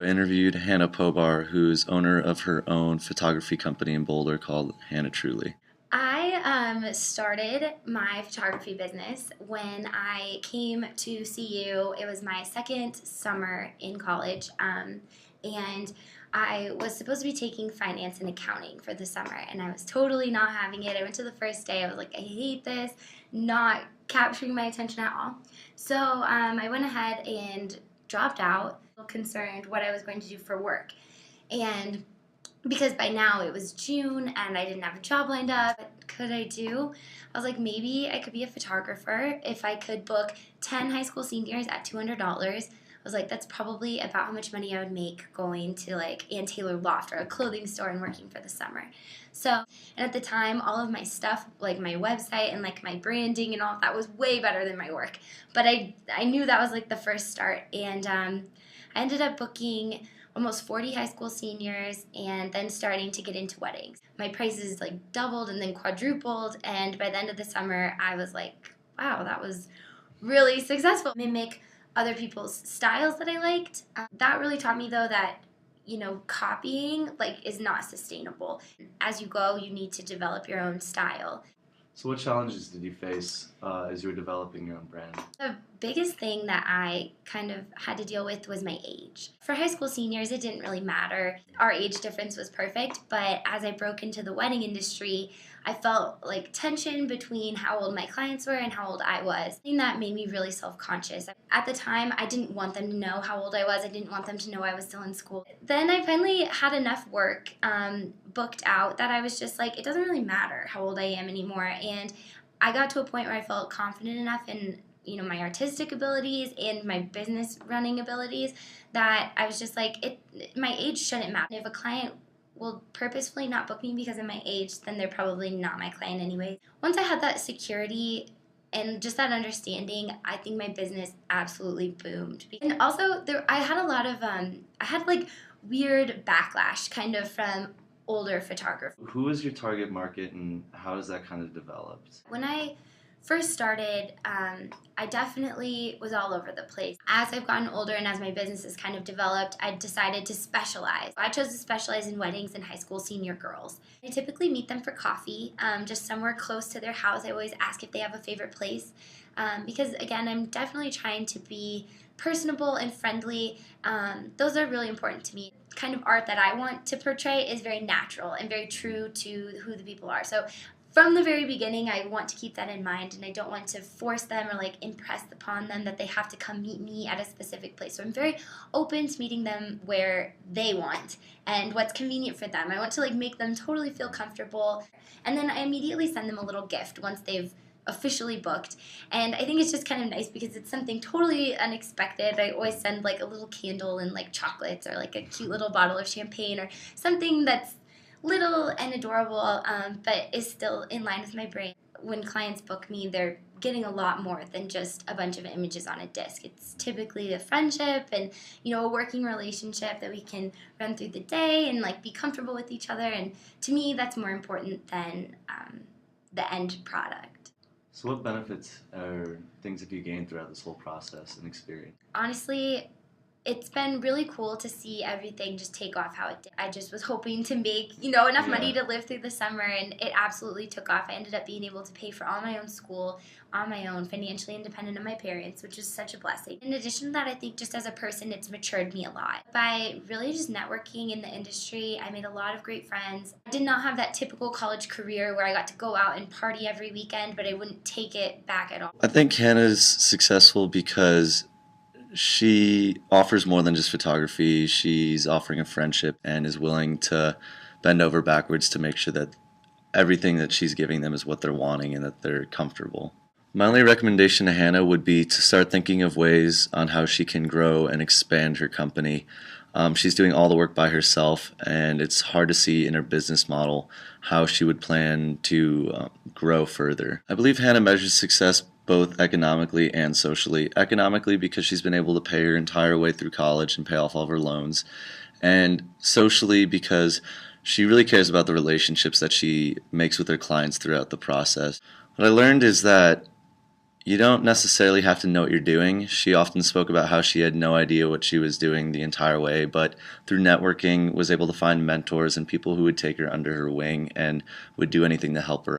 I interviewed Hannah Pobar, who's owner of her own photography company in Boulder called HannahTruly. I started my photography business when I came to CU. It was my second summer in college, and I was supposed to be taking finance and accounting for the summer, and I was totally not having it. I went to the first day. I was like, I hate this, not capturing my attention at all. So I went ahead and dropped out, concerned what I was going to do for work, and because by now it was June and I didn't have a job lined up. What could I do? I was like, maybe I could be a photographer if I could book 10 high school seniors at $200. I was like, that's probably about how much money I would make going to like Ann Taylor Loft or a clothing store and working for the summer. So, and at the time, all of my stuff, like my website and like my branding and all of that was way better than my work. But I knew that was like the first start. And I ended up booking almost 40 high school seniors and then starting to get into weddings. My prices like doubled and then quadrupled, and by the end of the summer I was like, wow, that was really successful. Mimic other people's styles that I liked. That really taught me though that copying like is not sustainable. As you go, you need to develop your own style. So what challenges did you face as you were developing your own brand? The biggest thing that I kind of had to deal with was my age. For high school seniors, it didn't really matter. Our age difference was perfect, but as I broke into the wedding industry, I felt like tension between how old my clients were and how old I was. And that made me really self-conscious. At the time, I didn't want them to know how old I was. I didn't want them to know I was still in school. Then I finally had enough work booked out that I was just like, it doesn't really matter how old I am anymore. And I got to a point where I felt confident enough in my artistic abilities and my business running abilities that I was just like, my age shouldn't matter. If a client will purposefully not book me because of my age, then they're probably not my client anyway. Once I had that security and just that understanding, I think my business absolutely boomed. And also, I had a lot of, I had like weird backlash kind of from older photographers. Who is your target market and how has that kind of developed? When I first started, I definitely was all over the place. As I've gotten older and as my business has kind of developed, I decided to specialize. I chose to specialize in weddings and high school senior girls. I typically meet them for coffee, just somewhere close to their house. I always ask if they have a favorite place because, again, I'm definitely trying to be personable and friendly. Those are really important to me. The kind of art that I want to portray is very natural and very true to who the people are. So from the very beginning, I want to keep that in mind, and I don't want to force them or like impress upon them that they have to come meet me at a specific place. So I'm very open to meeting them where they want and what's convenient for them. I want to like make them totally feel comfortable, and then I immediately send them a little gift once they've officially booked. And I think it's just kind of nice because it's something totally unexpected. I always send like a little candle and like chocolates or like a cute little bottle of champagne or something that's little and adorable, but is still in line with my brain. When clients book me, they're getting a lot more than just a bunch of images on a disc. It's typically a friendship and a working relationship that we can run through the day and like be comfortable with each other. And to me, that's more important than the end product. So what benefits or things have you gained throughout this whole process and experience? Honestly, it's been really cool to see everything just take off how it did. I just was hoping to make, enough money to live through the summer, and it absolutely took off. I ended up being able to pay for all my own school on my own, financially independent of my parents, which is such a blessing. In addition to that, I think just as a person, it's matured me a lot. By really just networking in the industry, I made a lot of great friends. I did not have that typical college career where I got to go out and party every weekend, but I wouldn't take it back at all. I think Hannah's successful because she offers more than just photography. She's offering a friendship and is willing to bend over backwards to make sure that everything that she's giving them is what they're wanting and that they're comfortable. My only recommendation to Hannah would be to start thinking of ways on how she can grow and expand her company. She's doing all the work by herself, and it's hard to see in her business model how she would plan to grow further. I believe Hannah measures success both economically and socially. Economically because she's been able to pay her entire way through college and pay off all of her loans, and socially because she really cares about the relationships that she makes with her clients throughout the process. What I learned is that You don't necessarily have to know what you're doing. She often spoke about how she had no idea what she was doing the entire way, but through networking was able to find mentors and people who would take her under her wing and would do anything to help her.